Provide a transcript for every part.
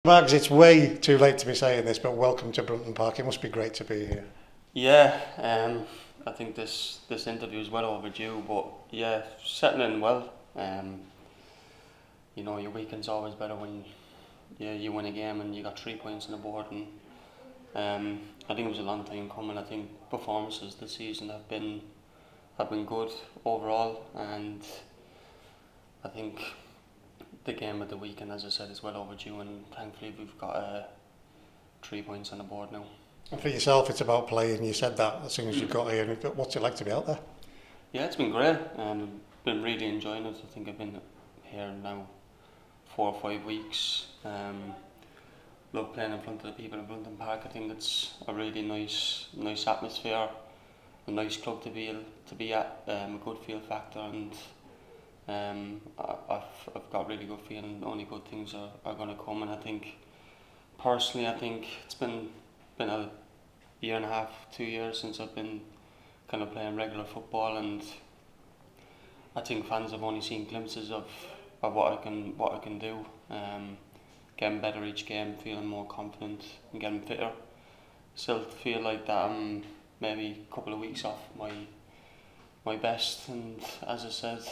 Mags, it's way too late to be saying this, but welcome to Brunton Park. It must be great to be here. Yeah, I think this interview is well overdue, but yeah, settling in well. You know, your weekend's always better when you win a game and you got 3 points on the board, and I think it was a long time coming. I think performances this season have been good overall, and I think the game of the weekend, as I said, is well overdue, and thankfully we've got 3 points on the board now. And for yourself, it's about playing. You said that as soon as you got here. What's it like to be out there? Yeah, it's been great. Been really enjoying it. I think I've been here now 4 or 5 weeks. Love playing in front of the people in Brunton Park. I think it's a really nice atmosphere, a nice club to be at. A good feel factor, and I've got really good feeling. Only good things are going to come, and I think personally, I think it's been a year and a half, 2 years since I've been kind of playing regular football, and I think fans have only seen glimpses of what I can do. Getting better each game, feeling more confident and getting fitter. Still feel like that I'm maybe a couple of weeks off my best, and as I said,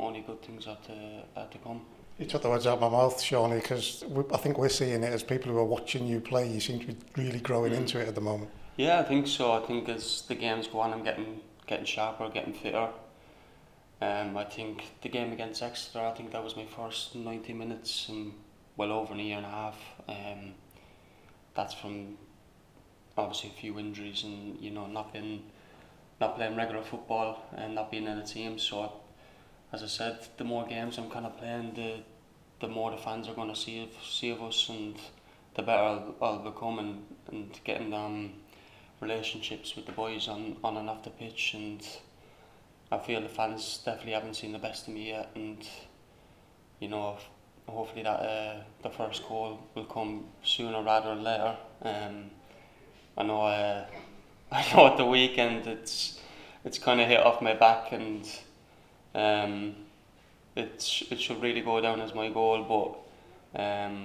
only good things are to come. You took the words out of my mouth, Shawnee, because I think we're seeing it as people who are watching you play. You seem to be really growing into it at the moment. Yeah, I think so. I think as the games go on, I'm getting sharper, getting fitter. I think the game against Exeter, I think that was my first 90 minutes in well over a year and a half. That's from obviously a few injuries and not playing regular football and not being in a team. So as I said, the more games I'm kind of playing, the more the fans are going to see of us, and the better I'll become, and getting relationships with the boys on and off the pitch. And I feel the fans definitely haven't seen the best of me yet, and hopefully that the first goal will come sooner rather than later. I know at the weekend it's kind of hit off my back, and it should really go down as my goal, but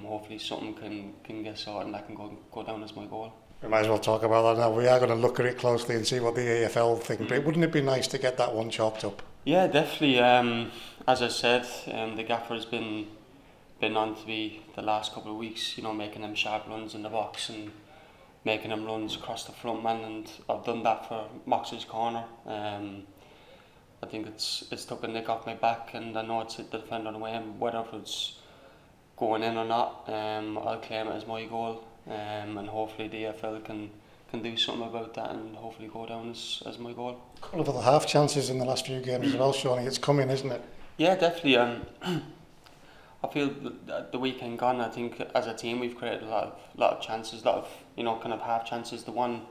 hopefully something can get sorted and that can go down as my goal. We might as well talk about that now. We are going to look at it closely and see what the AFL think, but wouldn't it be nice to get that one chalked up? Yeah, definitely. As I said, the gaffer's been on to me the last couple of weeks, making them sharp runs in the box and making them runs across the front man, and I've done that for Mox's corner. I think it's took a nick off my back, and I know it's hit the defender on the way, and whether it's going in or not, I'll claim it as my goal, and hopefully the AFL can do something about that and hopefully go down as my goal. A couple of other half chances in the last few games as well, Shawnee. It's coming, isn't it? Yeah, definitely. I feel the weekend gone, I think as a team we've created a lot of chances, a lot of kind of half chances. The one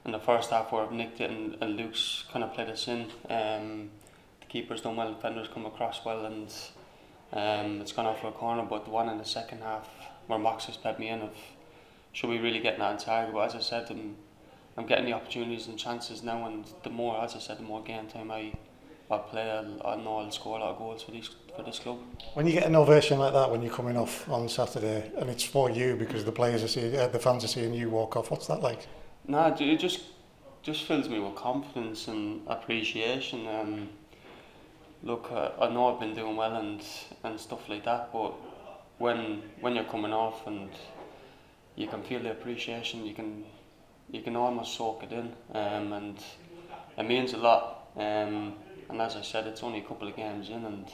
in the first half where I've nicked it and Luke's kind of played us in. The keeper's done well, the defender's come across well, and it's gone out for a corner. But the one in the second half where Mox has played me in, should we really get that on target? But as I said, I'm getting the opportunities and chances now, and the more, as I said, the more game time I play, I know I'll score a lot of goals for this club. When you get an ovation like that when you're coming off on Saturday, and it's for you because the players are seeing, the fans are seeing you walk off, what's that like? Nah, it just fills me with confidence and appreciation. Look, I know I've been doing well and stuff like that, but when you're coming off and you can feel the appreciation, you can almost soak it in, and it means a lot. And as I said, it's only a couple of games in, and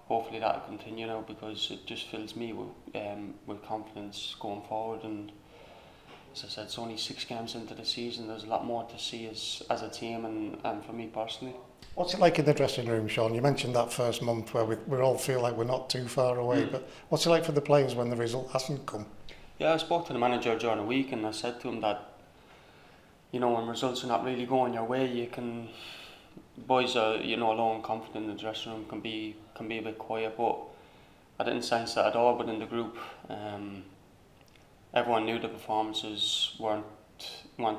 hopefully that'll continue now, because it just fills me with confidence going forward. And as I said, it's only 6 games into the season. There's a lot more to see as a team and for me personally. What's it like in the dressing room, Sean? You mentioned that first month where we all feel like we're not too far away, but what's it like for the players when the result hasn't come? Yeah, I spoke to the manager during the week, and I said to him that, when results are not really going your way, boys are, low and confident in the dressing room, can be a bit quiet, but I didn't sense that at all within the group. Everyone knew the performances weren't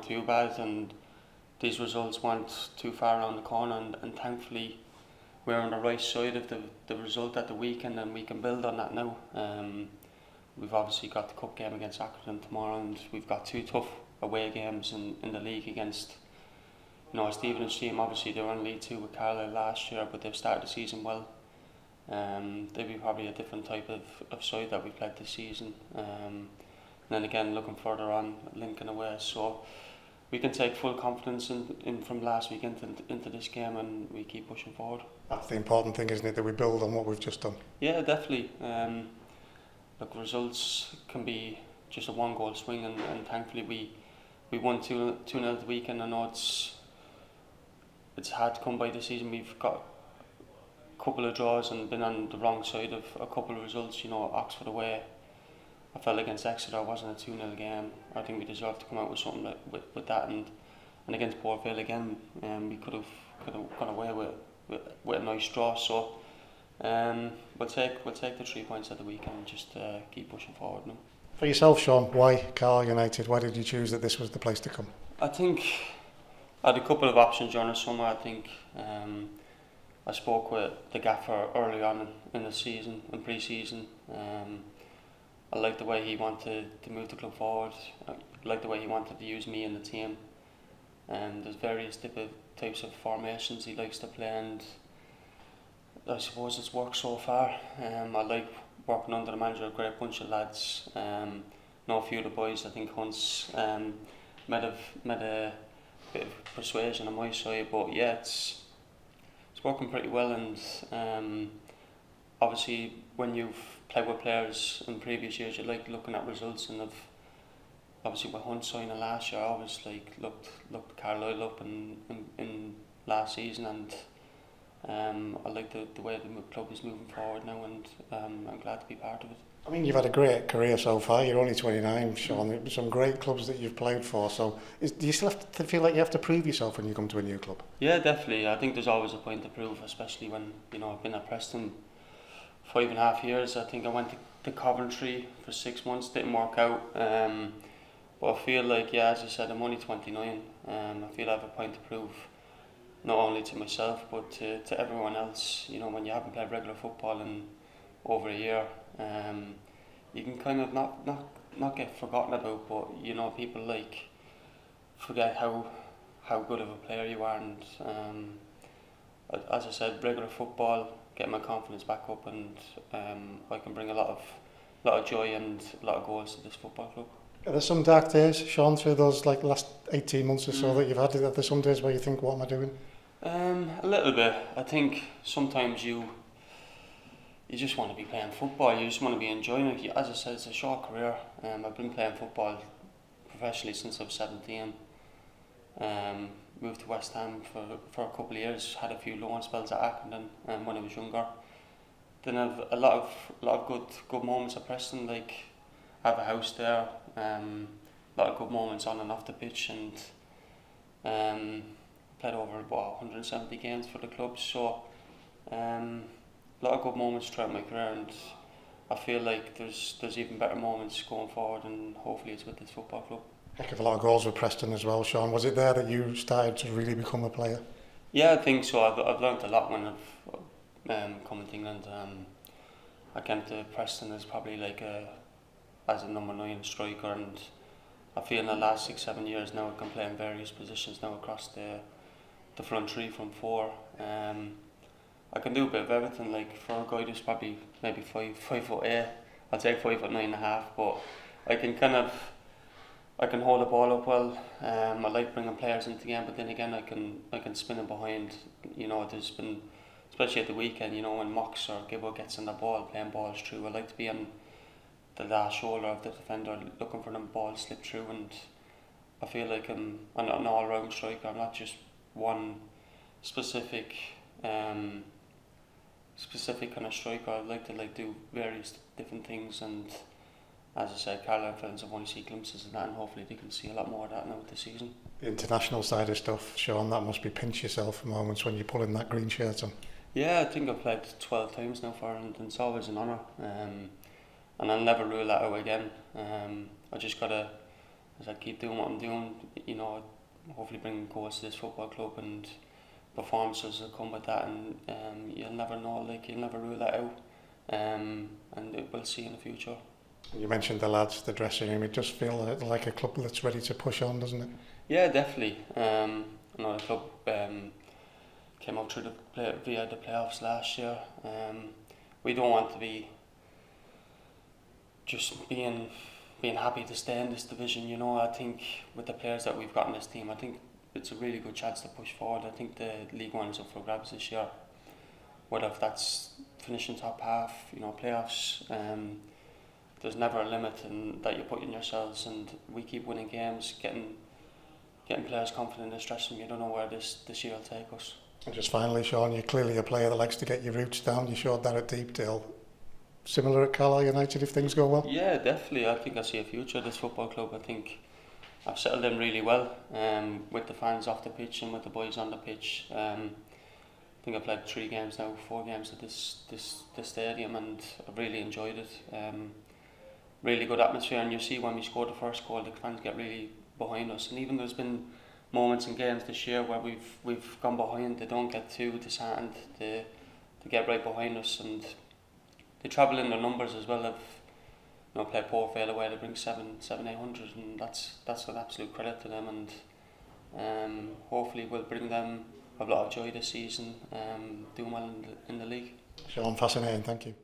too bad, and these results weren't too far around the corner, and thankfully we're on the right side of the result at the weekend, and we can build on that now. we've obviously got the cup game against Accrington tomorrow, and we've got 2 tough away games in the league against, you know, a Stevenage team. Obviously they were in League 2 with Carlisle last year, but they've started the season well. They'll be probably a different type of side that we've played this season. And then again, looking further on, Lincoln away. So we can take full confidence in from last week into this game, and we keep pushing forward. That's the important thing, isn't it, that we build on what we've just done? Yeah, definitely. Look, results can be just a 1-goal swing, and thankfully we won 2-0 at the weekend. I know it's hard to come by this season. We've got a couple of draws and been on the wrong side of a couple of results. You know, Oxford away, I felt against Exeter wasn't a 2-0 game. I think we deserved to come out with something with that, and against Port Vale again, we could have gone away with a nice draw. So we'll take the 3 points at the weekend and just keep pushing forward now. For yourself, Sean, why Carlisle United? Why did you choose that this was the place to come? I think I had a couple of options during the summer. I think I spoke with the gaffer early on in the season, in pre-season. I liked the way he wanted to move the club forward. I liked the way he wanted to use me in the team. There's various types of formations he likes to play, and I suppose it's worked so far. I like working under the manager, a great bunch of lads. Know a few of the boys. I think Hunt's met a bit of persuasion on my side, but yeah, it's working pretty well. And obviously, when you've played with players in previous years, you like looking at results, and obviously with Hunt signing last year, I always looked Carlisle up in last season, and I like the way the club is moving forward now, and I'm glad to be part of it. I mean, you've had a great career so far. You're only 29, Sean. There's some great clubs that you've played for. So, do you still have to feel like you have to prove yourself when you come to a new club? Yeah, definitely. I think there's always a point to prove, especially when, you know, I've been at Preston 5.5 years. I think I went to Coventry for 6 months, didn't work out. But I feel like, yeah, as I said, I'm only 29. I feel I have a point to prove, not only to myself but to everyone else. You know, when you haven't played regular football in over a year, you can kind of not get forgotten about, but you know, people forget how good of a player you are. And as I said, regular football, get my confidence back up, and I can bring a lot of joy and a lot of goals to this football club. Are there some dark days, Sean, through those last 18 months or so that you've had? Are there some days where you think, what am I doing? A little bit. I think sometimes you just want to be playing football. You just want to be enjoying it. As I said, it's a short career. I've been playing football professionally since I was 17. Moved to West Ham for a couple of years. Had a few loan spells at Accrington when I was younger. Then I've a lot of good moments at Preston. Like, I have a house there. A lot of good moments on and off the pitch, and played over about 170 games for the club. So a lot of good moments throughout my career, and I feel like there's even better moments going forward, and hopefully it's with this football club. Heck of a lot of goals with Preston as well, Sean. Was it there that you started to really become a player? Yeah, I think so. I've learned a lot when I've come to England. I came to Preston as probably as a number 9 striker, and I feel in the last 6-7 years now I can play in various positions now across the front three from 4. I can do a bit of everything. Like, for a guy who's probably maybe 5'8", I'll take 5'9.5", but I can hold the ball up well. I like bringing players into the game, but then again I can spin it behind. You know, there's been, especially at the weekend, you know, when Mox or Gibbo gets in the ball, playing balls through, I like to be on the last shoulder of the defender, looking for them balls slip through, and I feel like I'm an all-round striker. I'm not just one specific kind of striker. I like to do various different things, and as I said, Carlisle fans have only seen glimpses of that, and hopefully they can see a lot more of that now this season. The international side of stuff, Sean, that must be pinch yourself moments when you're pulling that green shirt on. Yeah, I think I've played 12 times now for Ireland, and it's always an honour. And I'll never rule that out again. I just gotta, as I keep doing what I'm doing, you know, hopefully bring goals to this football club, and performances will come with that, and you'll never know, like, you'll never rule that out, and we'll see in the future. You mentioned the lads, the dressing room. It does feel like a club that's ready to push on, doesn't it? Yeah, definitely. I know the club came up through via the playoffs last year. We don't want to be just being happy to stay in this division. You know, I think with the players that we've got in this team, I think it's a really good chance to push forward. I think the League One is up for grabs this year. Whether if that's finishing top half, you know, playoffs. There's never a limit that you put in yourselves, and we keep winning games, getting players confident in this dressing room. You don't know where this year will take us. And just finally, Sean, you're clearly a player that likes to get your roots down. You showed that at Deepdale. Similar at Carlisle United if things go well? Yeah, definitely. I think I see a future at this football club. I think I've settled in really well with the fans off the pitch and with the boys on the pitch. I think I've played 4 games at this stadium, and I've really enjoyed it. Really good atmosphere, and you see when we scored the first goal, the fans get really behind us. And even there's been moments in games this year where we've gone behind, they don't get too disheartened. They get right behind us, and they travel in their numbers as well. If you know, play Port Vale away, they bring 800, and that's an absolute credit to them. And hopefully we'll bring them a lot of joy this season, doing well in the league. Sean, fascinating. Thank you.